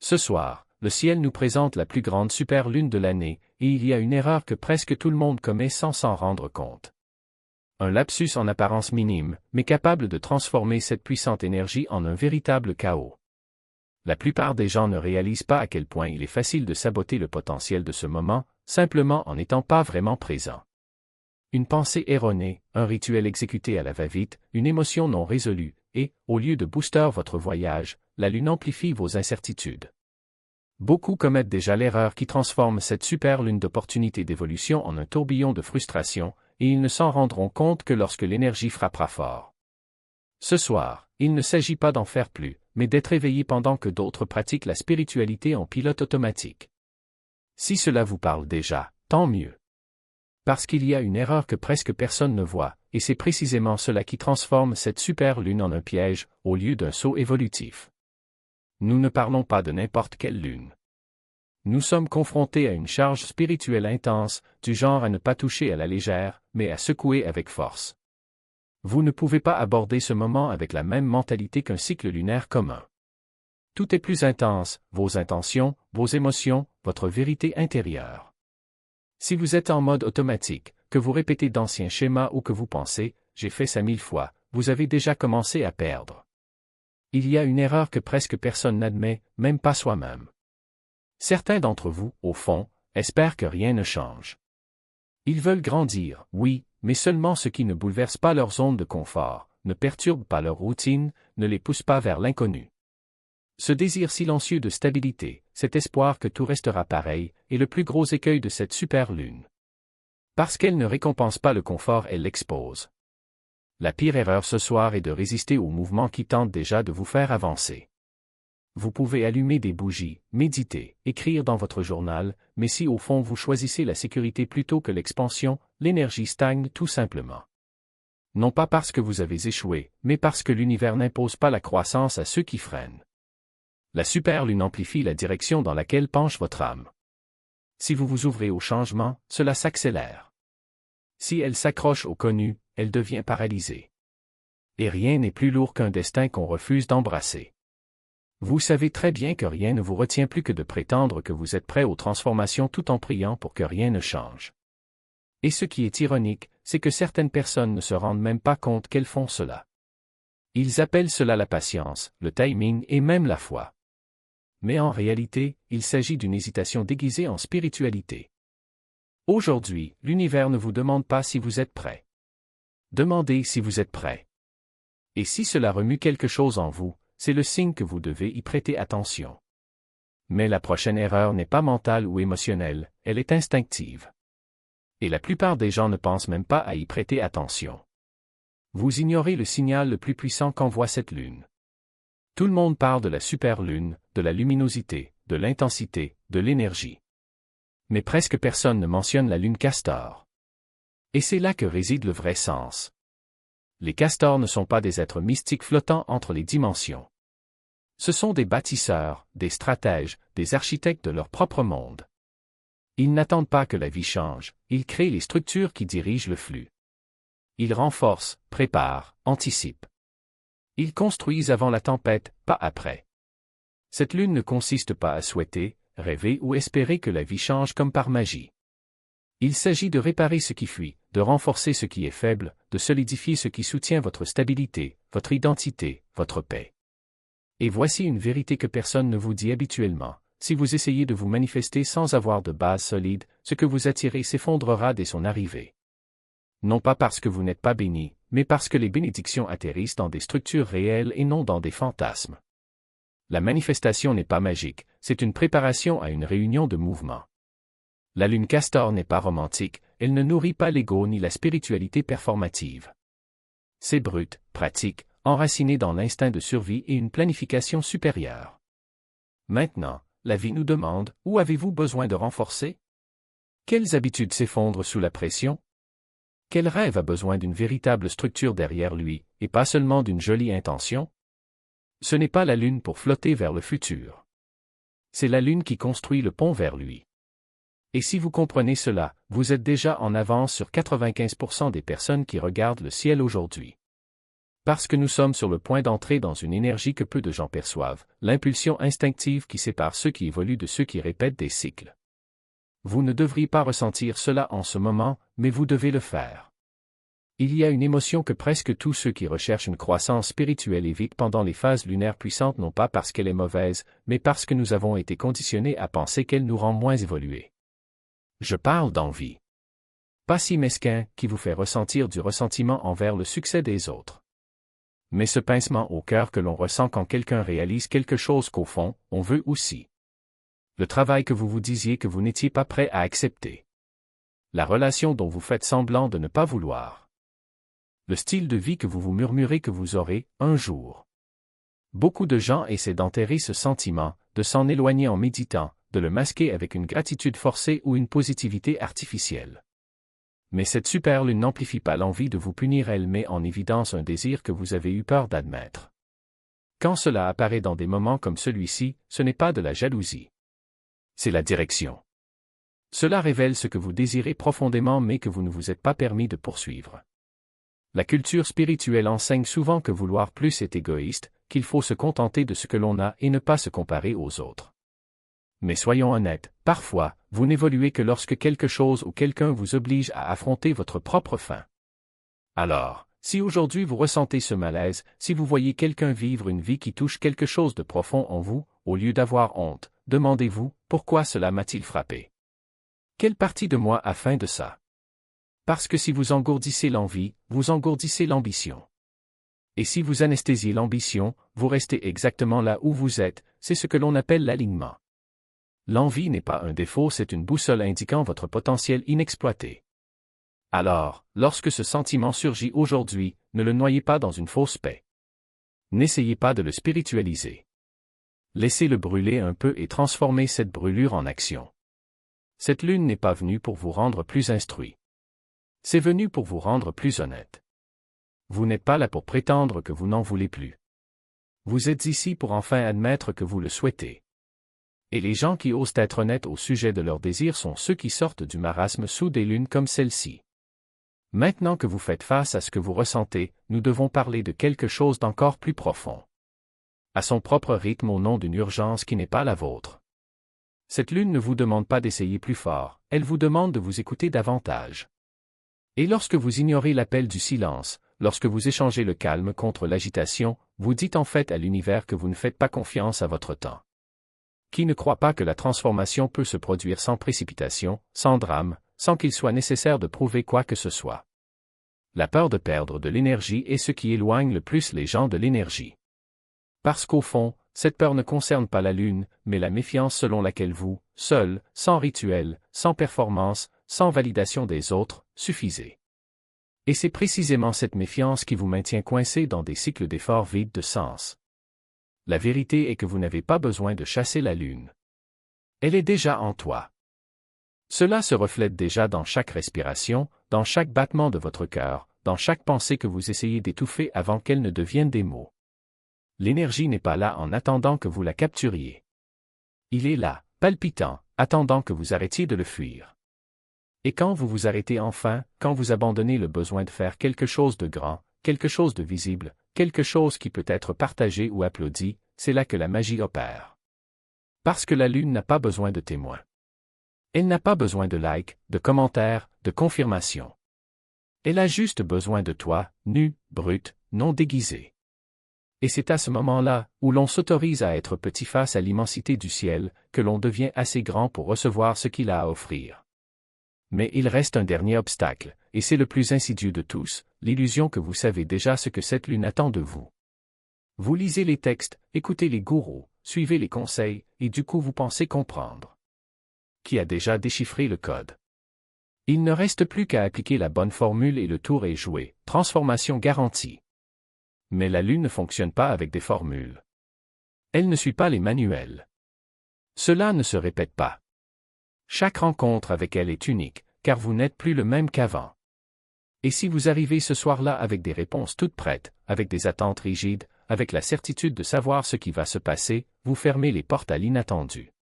Ce soir, le ciel nous présente la plus grande superlune de l'année, et il y a une erreur que presque tout le monde commet sans s'en rendre compte. Un lapsus en apparence minime, mais capable de transformer cette puissante énergie en un véritable chaos. La plupart des gens ne réalisent pas à quel point il est facile de saboter le potentiel de ce moment, simplement en n'étant pas vraiment présent. Une pensée erronée, un rituel exécuté à la va-vite, une émotion non résolue, et, au lieu de booster votre voyage, la lune amplifie vos incertitudes. Beaucoup commettent déjà l'erreur qui transforme cette super lune d'opportunité d'évolution en un tourbillon de frustration, et ils ne s'en rendront compte que lorsque l'énergie frappera fort. Ce soir, il ne s'agit pas d'en faire plus, mais d'être éveillé pendant que d'autres pratiquent la spiritualité en pilote automatique. Si cela vous parle déjà, tant mieux. Parce qu'il y a une erreur que presque personne ne voit, et c'est précisément cela qui transforme cette super lune en un piège, au lieu d'un saut évolutif. Nous ne parlons pas de n'importe quelle lune. Nous sommes confrontés à une charge spirituelle intense, du genre à ne pas toucher à la légère, mais à secouer avec force. Vous ne pouvez pas aborder ce moment avec la même mentalité qu'un cycle lunaire commun. Tout est plus intense, vos intentions, vos émotions, votre vérité intérieure. Si vous êtes en mode automatique, que vous répétez d'anciens schémas ou que vous pensez « j'ai fait ça 1000 fois », vous avez déjà commencé à perdre. Il y a une erreur que presque personne n'admet, même pas soi-même. Certains d'entre vous, au fond, espèrent que rien ne change. Ils veulent grandir, oui, mais seulement ce qui ne bouleverse pas leur zone de confort, ne perturbe pas leur routine, ne les pousse pas vers l'inconnu. Ce désir silencieux de stabilité, cet espoir que tout restera pareil, est le plus gros écueil de cette super lune. Parce qu'elle ne récompense pas le confort, elle l'expose. La pire erreur ce soir est de résister au mouvement qui tente déjà de vous faire avancer. Vous pouvez allumer des bougies, méditer, écrire dans votre journal, mais si au fond vous choisissez la sécurité plutôt que l'expansion, l'énergie stagne tout simplement. Non pas parce que vous avez échoué, mais parce que l'univers n'impose pas la croissance à ceux qui freinent. La superlune amplifie la direction dans laquelle penche votre âme. Si vous vous ouvrez au changement, cela s'accélère. Si elle s'accroche au connu, elle devient paralysée. Et rien n'est plus lourd qu'un destin qu'on refuse d'embrasser. Vous savez très bien que rien ne vous retient plus que de prétendre que vous êtes prêt aux transformations tout en priant pour que rien ne change. Et ce qui est ironique, c'est que certaines personnes ne se rendent même pas compte qu'elles font cela. Ils appellent cela la patience, le timing et même la foi. Mais en réalité, il s'agit d'une hésitation déguisée en spiritualité. Aujourd'hui, l'univers ne vous demande pas si vous êtes prêt. Demandez si vous êtes prêt. Et si cela remue quelque chose en vous, c'est le signe que vous devez y prêter attention. Mais la prochaine erreur n'est pas mentale ou émotionnelle, elle est instinctive. Et la plupart des gens ne pensent même pas à y prêter attention. Vous ignorez le signal le plus puissant qu'envoie cette lune. Tout le monde parle de la superlune, de la luminosité, de l'intensité, de l'énergie. Mais presque personne ne mentionne la lune Castor. Et c'est là que réside le vrai sens. Les castors ne sont pas des êtres mystiques flottant entre les dimensions. Ce sont des bâtisseurs, des stratèges, des architectes de leur propre monde. Ils n'attendent pas que la vie change, ils créent les structures qui dirigent le flux. Ils renforcent, préparent, anticipent. Ils construisent avant la tempête, pas après. Cette lune ne consiste pas à souhaiter, rêver ou espérer que la vie change comme par magie. Il s'agit de réparer ce qui fuit, de renforcer ce qui est faible, de solidifier ce qui soutient votre stabilité, votre identité, votre paix. Et voici une vérité que personne ne vous dit habituellement. Si vous essayez de vous manifester sans avoir de base solide, ce que vous attirez s'effondrera dès son arrivée. Non pas parce que vous n'êtes pas béni, mais parce que les bénédictions atterrissent dans des structures réelles et non dans des fantasmes. La manifestation n'est pas magique, c'est une préparation à une réunion de mouvement. La lune Castor n'est pas romantique, elle ne nourrit pas l'ego ni la spiritualité performative. C'est brut, pratique, enraciné dans l'instinct de survie et une planification supérieure. Maintenant, la vie nous demande, où avez-vous besoin de renforcer? Quelles habitudes s'effondrent sous la pression? Quel rêve a besoin d'une véritable structure derrière lui, et pas seulement d'une jolie intention? Ce n'est pas la lune pour flotter vers le futur. C'est la lune qui construit le pont vers lui. Et si vous comprenez cela, vous êtes déjà en avance sur 95% des personnes qui regardent le ciel aujourd'hui. Parce que nous sommes sur le point d'entrer dans une énergie que peu de gens perçoivent, l'impulsion instinctive qui sépare ceux qui évoluent de ceux qui répètent des cycles. Vous ne devriez pas ressentir cela en ce moment, mais vous devez le faire. Il y a une émotion que presque tous ceux qui recherchent une croissance spirituelle évitent pendant les phases lunaires puissantes, non pas parce qu'elle est mauvaise, mais parce que nous avons été conditionnés à penser qu'elle nous rend moins évolués. Je parle d'envie. Pas si mesquin, qui vous fait ressentir du ressentiment envers le succès des autres. Mais ce pincement au cœur que l'on ressent quand quelqu'un réalise quelque chose qu'au fond, on veut aussi. Le travail que vous vous disiez que vous n'étiez pas prêt à accepter. La relation dont vous faites semblant de ne pas vouloir. Le style de vie que vous vous murmurez que vous aurez, un jour. Beaucoup de gens essaient d'enterrer ce sentiment, de s'en éloigner en méditant, de le masquer avec une gratitude forcée ou une positivité artificielle. Mais cette superlune n'amplifie pas l'envie de vous punir, elle met en évidence un désir que vous avez eu peur d'admettre. Quand cela apparaît dans des moments comme celui-ci, ce n'est pas de la jalousie. C'est la direction. Cela révèle ce que vous désirez profondément mais que vous ne vous êtes pas permis de poursuivre. La culture spirituelle enseigne souvent que vouloir plus est égoïste, qu'il faut se contenter de ce que l'on a et ne pas se comparer aux autres. Mais soyons honnêtes, parfois, vous n'évoluez que lorsque quelque chose ou quelqu'un vous oblige à affronter votre propre fin. Alors, si aujourd'hui vous ressentez ce malaise, si vous voyez quelqu'un vivre une vie qui touche quelque chose de profond en vous, au lieu d'avoir honte, demandez-vous, pourquoi cela m'a-t-il frappé? Quelle partie de moi a faim de ça? Parce que si vous engourdissez l'envie, vous engourdissez l'ambition. Et si vous anesthésiez l'ambition, vous restez exactement là où vous êtes, c'est ce que l'on appelle l'alignement. L'envie n'est pas un défaut, c'est une boussole indiquant votre potentiel inexploité. Alors, lorsque ce sentiment surgit aujourd'hui, ne le noyez pas dans une fausse paix. N'essayez pas de le spiritualiser. Laissez-le brûler un peu et transformez cette brûlure en action. Cette lune n'est pas venue pour vous rendre plus instruit. C'est venu pour vous rendre plus honnête. Vous n'êtes pas là pour prétendre que vous n'en voulez plus. Vous êtes ici pour enfin admettre que vous le souhaitez. Et les gens qui osent être honnêtes au sujet de leurs désirs sont ceux qui sortent du marasme sous des lunes comme celle-ci. Maintenant que vous faites face à ce que vous ressentez, nous devons parler de quelque chose d'encore plus profond. À son propre rythme au nom d'une urgence qui n'est pas la vôtre. Cette lune ne vous demande pas d'essayer plus fort, elle vous demande de vous écouter davantage. Et lorsque vous ignorez l'appel du silence, lorsque vous échangez le calme contre l'agitation, vous dites en fait à l'univers que vous ne faites pas confiance à votre temps. Qui ne croit pas que la transformation peut se produire sans précipitation, sans drame, sans qu'il soit nécessaire de prouver quoi que ce soit? La peur de perdre de l'énergie est ce qui éloigne le plus les gens de l'énergie. Parce qu'au fond, cette peur ne concerne pas la lune, mais la méfiance selon laquelle vous, seul, sans rituel, sans performance, sans validation des autres, suffisez. Et c'est précisément cette méfiance qui vous maintient coincé dans des cycles d'efforts vides de sens. La vérité est que vous n'avez pas besoin de chasser la lune. Elle est déjà en toi. Cela se reflète déjà dans chaque respiration, dans chaque battement de votre cœur, dans chaque pensée que vous essayez d'étouffer avant qu'elle ne devienne des mots. L'énergie n'est pas là en attendant que vous la capturiez. Il est là, palpitant, attendant que vous arrêtiez de le fuir. Et quand vous vous arrêtez enfin, quand vous abandonnez le besoin de faire quelque chose de grand, quelque chose de visible, quelque chose qui peut être partagé ou applaudi, c'est là que la magie opère. Parce que la lune n'a pas besoin de témoins. Elle n'a pas besoin de likes, de commentaires, de confirmations. Elle a juste besoin de toi, nu, brut, non déguisé. Et c'est à ce moment-là, où l'on s'autorise à être petit face à l'immensité du ciel, que l'on devient assez grand pour recevoir ce qu'il a à offrir. Mais il reste un dernier obstacle, et c'est le plus insidieux de tous, l'illusion que vous savez déjà ce que cette lune attend de vous. Vous lisez les textes, écoutez les gourous, suivez les conseils, et du coup vous pensez comprendre. Qui a déjà déchiffré le code? Il ne reste plus qu'à appliquer la bonne formule et le tour est joué, transformation garantie. Mais la lune ne fonctionne pas avec des formules. Elle ne suit pas les manuels. Cela ne se répète pas. Chaque rencontre avec elle est unique, car vous n'êtes plus le même qu'avant. Et si vous arrivez ce soir-là avec des réponses toutes prêtes, avec des attentes rigides, avec la certitude de savoir ce qui va se passer, vous fermez les portes à l'inattendu.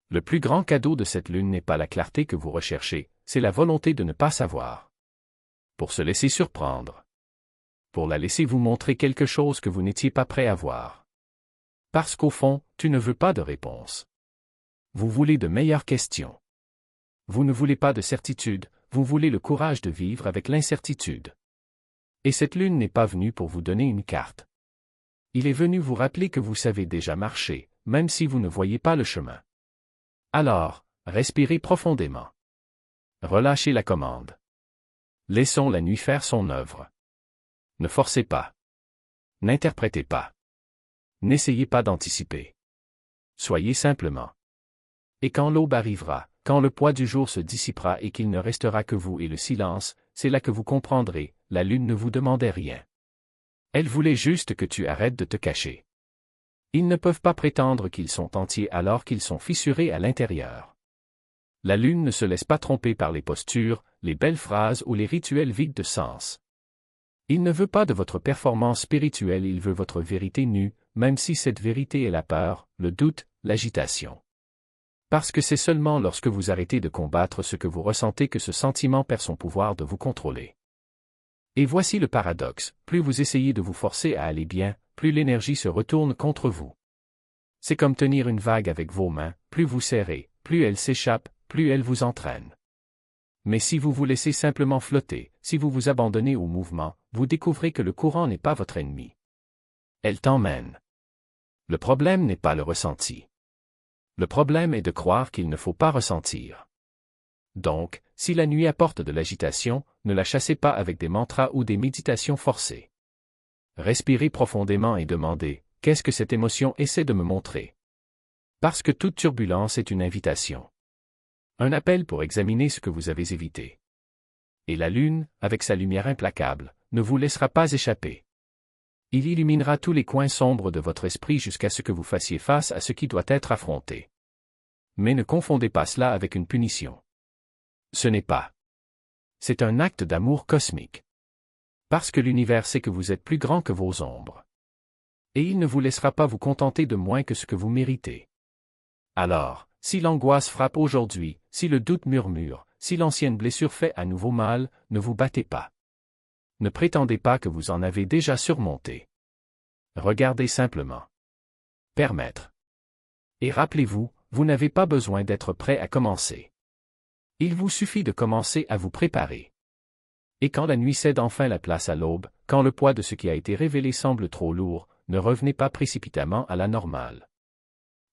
Le plus grand cadeau de cette lune n'est pas la clarté que vous recherchez, c'est la volonté de ne pas savoir. Pour se laisser surprendre. pour la laisser vous montrer quelque chose que vous n'étiez pas prêt à voir. Parce qu'au fond, tu ne veux pas de réponse. Vous voulez de meilleures questions. Vous ne voulez pas de certitude, vous voulez le courage de vivre avec l'incertitude. Et cette lune n'est pas venue pour vous donner une carte. Il est venu vous rappeler que vous savez déjà marcher, même si vous ne voyez pas le chemin. Alors, respirez profondément. Relâchez la commande. Laissons la nuit faire son œuvre. Ne forcez pas. N'interprétez pas. N'essayez pas d'anticiper. Soyez simplement. Et quand l'aube arrivera, quand le poids du jour se dissipera et qu'il ne restera que vous et le silence, c'est là que vous comprendrez, la lune ne vous demandait rien. Elle voulait juste que tu arrêtes de te cacher. Ils ne peuvent pas prétendre qu'ils sont entiers alors qu'ils sont fissurés à l'intérieur. La lune ne se laisse pas tromper par les postures, les belles phrases ou les rituels vides de sens. Il ne veut pas de votre performance spirituelle, il veut votre vérité nue, même si cette vérité est la peur, le doute, l'agitation. Parce que c'est seulement lorsque vous arrêtez de combattre ce que vous ressentez que ce sentiment perd son pouvoir de vous contrôler. Et voici le paradoxe, plus vous essayez de vous forcer à aller bien, plus l'énergie se retourne contre vous. C'est comme tenir une vague avec vos mains, plus vous serrez, plus elle s'échappe, plus elle vous entraîne. Mais si vous vous laissez simplement flotter, si vous vous abandonnez au mouvement, vous découvrez que le courant n'est pas votre ennemi. Elle t'emmène. Le problème n'est pas le ressenti. Le problème est de croire qu'il ne faut pas ressentir. Donc, si la nuit apporte de l'agitation, ne la chassez pas avec des mantras ou des méditations forcées. Respirez profondément et demandez, qu'est-ce que cette émotion essaie de me montrer? Parce que toute turbulence est une invitation. Un appel pour examiner ce que vous avez évité. Et la lune, avec sa lumière implacable, ne vous laissera pas échapper. Il illuminera tous les coins sombres de votre esprit jusqu'à ce que vous fassiez face à ce qui doit être affronté. Mais ne confondez pas cela avec une punition. Ce n'est pas. C'est un acte d'amour cosmique. Parce que l'univers sait que vous êtes plus grand que vos ombres. Et il ne vous laissera pas vous contenter de moins que ce que vous méritez. Alors, si l'angoisse frappe aujourd'hui, si le doute murmure, si l'ancienne blessure fait à nouveau mal, ne vous battez pas. Ne prétendez pas que vous en avez déjà surmonté. Regardez simplement. Permettre. Et rappelez-vous, vous n'avez pas besoin d'être prêt à commencer. Il vous suffit de commencer à vous préparer. Et quand la nuit cède enfin la place à l'aube, quand le poids de ce qui a été révélé semble trop lourd, ne revenez pas précipitamment à la normale.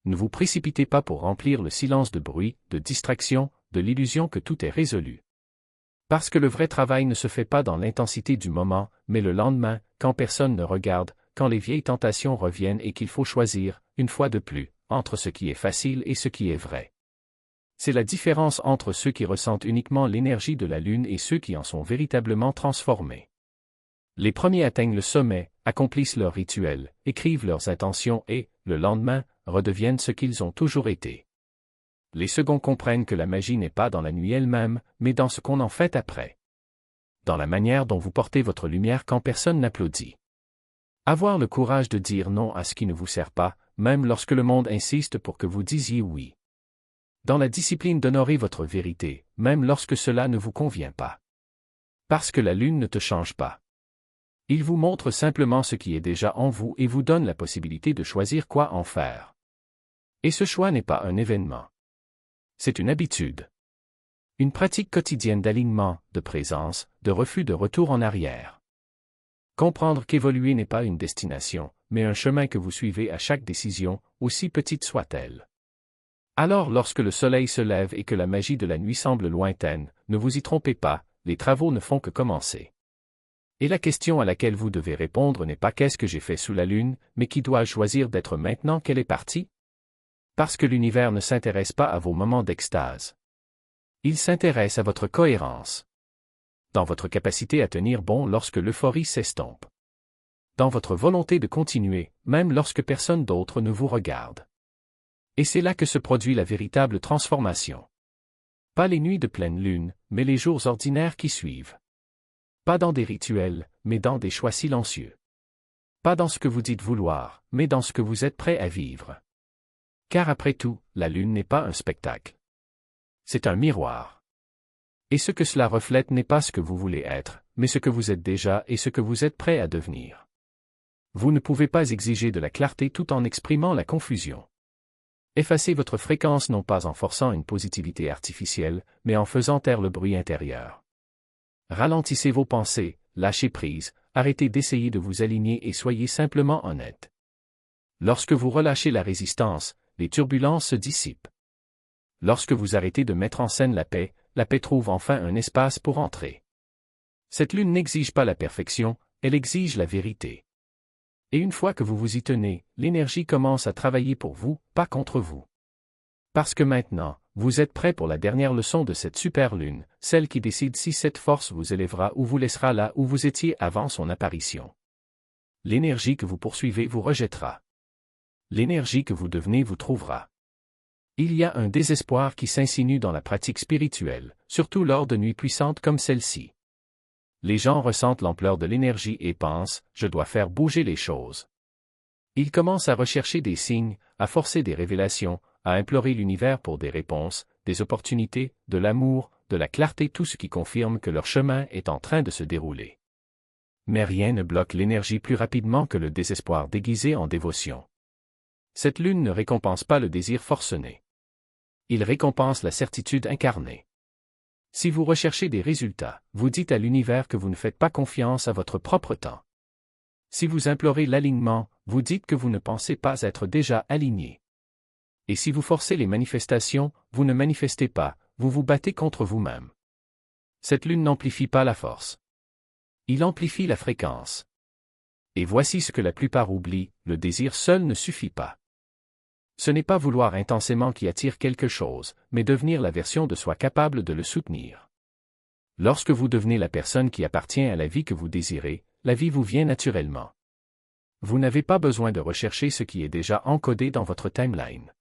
Ne vous précipitez pas pour remplir le silence de bruit, de distraction, de l'illusion que tout est résolu. Parce que le vrai travail ne se fait pas dans l'intensité du moment, mais le lendemain, quand personne ne regarde, quand les vieilles tentations reviennent et qu'il faut choisir, une fois de plus, entre ce qui est facile et ce qui est vrai. C'est la différence entre ceux qui ressentent uniquement l'énergie de la lune et ceux qui en sont véritablement transformés. Les premiers atteignent le sommet, accomplissent leurs rituels, écrivent leurs intentions et, le lendemain, redeviennent ce qu'ils ont toujours été. Les seconds comprennent que la magie n'est pas dans la nuit elle-même, mais dans ce qu'on en fait après. Dans la manière dont vous portez votre lumière quand personne n'applaudit. Avoir le courage de dire non à ce qui ne vous sert pas, même lorsque le monde insiste pour que vous disiez oui. Dans la discipline d'honorer votre vérité, même lorsque cela ne vous convient pas. Parce que la lune ne te change pas. Il vous montre simplement ce qui est déjà en vous et vous donne la possibilité de choisir quoi en faire. Et ce choix n'est pas un événement. C'est une habitude. Une pratique quotidienne d'alignement, de présence, de refus de retour en arrière. Comprendre qu'évoluer n'est pas une destination, mais un chemin que vous suivez à chaque décision, aussi petite soit-elle. Alors lorsque le soleil se lève et que la magie de la nuit semble lointaine, ne vous y trompez pas, les travaux ne font que commencer. Et la question à laquelle vous devez répondre n'est pas qu'est-ce que j'ai fait sous la lune, mais qui dois-je choisir d'être maintenant qu'elle est partie? Parce que l'univers ne s'intéresse pas à vos moments d'extase. Il s'intéresse à votre cohérence. Dans votre capacité à tenir bon lorsque l'euphorie s'estompe. Dans votre volonté de continuer, même lorsque personne d'autre ne vous regarde. Et c'est là que se produit la véritable transformation. Pas les nuits de pleine lune, mais les jours ordinaires qui suivent. Pas dans des rituels, mais dans des choix silencieux. Pas dans ce que vous dites vouloir, mais dans ce que vous êtes prêt à vivre. Car après tout, la lune n'est pas un spectacle. C'est un miroir. Et ce que cela reflète n'est pas ce que vous voulez être, mais ce que vous êtes déjà et ce que vous êtes prêt à devenir. Vous ne pouvez pas exiger de la clarté tout en exprimant la confusion. Effacez votre fréquence non pas en forçant une positivité artificielle, mais en faisant taire le bruit intérieur. Ralentissez vos pensées, lâchez prise, arrêtez d'essayer de vous aligner et soyez simplement honnête. Lorsque vous relâchez la résistance, les turbulences se dissipent. Lorsque vous arrêtez de mettre en scène la paix trouve enfin un espace pour entrer. Cette lune n'exige pas la perfection, elle exige la vérité. Et une fois que vous vous y tenez, l'énergie commence à travailler pour vous, pas contre vous. Parce que maintenant, vous êtes prêt pour la dernière leçon de cette super lune, celle qui décide si cette force vous élèvera ou vous laissera là où vous étiez avant son apparition. L'énergie que vous poursuivez vous rejettera. L'énergie que vous devenez vous trouvera. Il y a un désespoir qui s'insinue dans la pratique spirituelle, surtout lors de nuits puissantes comme celle-ci. Les gens ressentent l'ampleur de l'énergie et pensent « je dois faire bouger les choses ». Ils commencent à rechercher des signes, à forcer des révélations, à implorer l'univers pour des réponses, des opportunités, de l'amour, de la clarté, tout ce qui confirme que leur chemin est en train de se dérouler. Mais rien ne bloque l'énergie plus rapidement que le désespoir déguisé en dévotion. Cette lune ne récompense pas le désir forcené. Il récompense la certitude incarnée. Si vous recherchez des résultats, vous dites à l'univers que vous ne faites pas confiance à votre propre temps. Si vous implorez l'alignement, vous dites que vous ne pensez pas être déjà aligné. Et si vous forcez les manifestations, vous ne manifestez pas, vous vous battez contre vous-même. Cette lune n'amplifie pas la force. Il amplifie la fréquence. Et voici ce que la plupart oublient, le désir seul ne suffit pas. Ce n'est pas vouloir intensément qui attire quelque chose, mais devenir la version de soi capable de le soutenir. Lorsque vous devenez la personne qui appartient à la vie que vous désirez, la vie vous vient naturellement. Vous n'avez pas besoin de rechercher ce qui est déjà encodé dans votre timeline.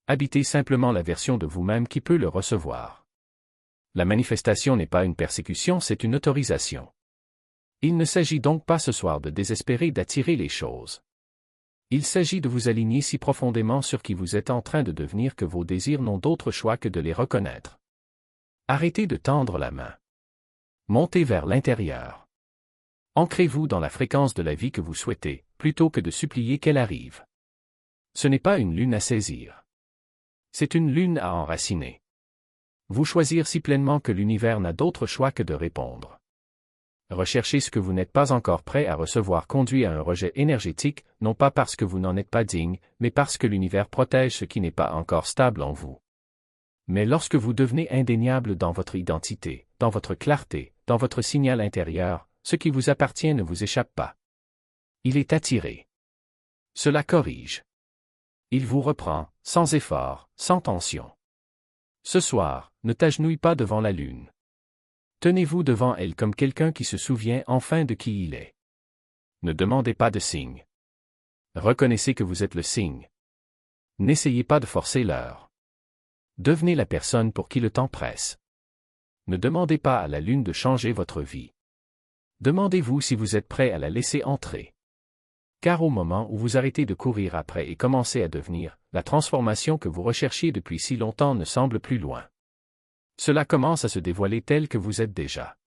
Habitez simplement la version de vous-même qui peut le recevoir. La manifestation n'est pas une persécution, c'est une autorisation. Il ne s'agit donc pas ce soir de désespérer d'attirer les choses. Il s'agit de vous aligner si profondément sur qui vous êtes en train de devenir que vos désirs n'ont d'autre choix que de les reconnaître. Arrêtez de tendre la main. Montez vers l'intérieur. Ancrez-vous dans la fréquence de la vie que vous souhaitez, plutôt que de supplier qu'elle arrive. Ce n'est pas une lune à saisir. C'est une lune à enraciner. Vous choisir si pleinement que l'univers n'a d'autre choix que de répondre. Rechercher ce que vous n'êtes pas encore prêt à recevoir conduit à un rejet énergétique, non pas parce que vous n'en êtes pas digne, mais parce que l'univers protège ce qui n'est pas encore stable en vous. Mais lorsque vous devenez indéniable dans votre identité, dans votre clarté, dans votre signal intérieur, ce qui vous appartient ne vous échappe pas. Il est attiré. Cela corrige. Il vous reprend, sans effort, sans tension. Ce soir, ne t'agenouille pas devant la lune. Tenez-vous devant elle comme quelqu'un qui se souvient enfin de qui il est. Ne demandez pas de signe. Reconnaissez que vous êtes le signe. N'essayez pas de forcer l'heure. Devenez la personne pour qui le temps presse. Ne demandez pas à la lune de changer votre vie. Demandez-vous si vous êtes prêt à la laisser entrer. Car au moment où vous arrêtez de courir après et commencez à devenir, la transformation que vous recherchiez depuis si longtemps ne semble plus loin. Cela commence à se dévoiler tel que vous êtes déjà.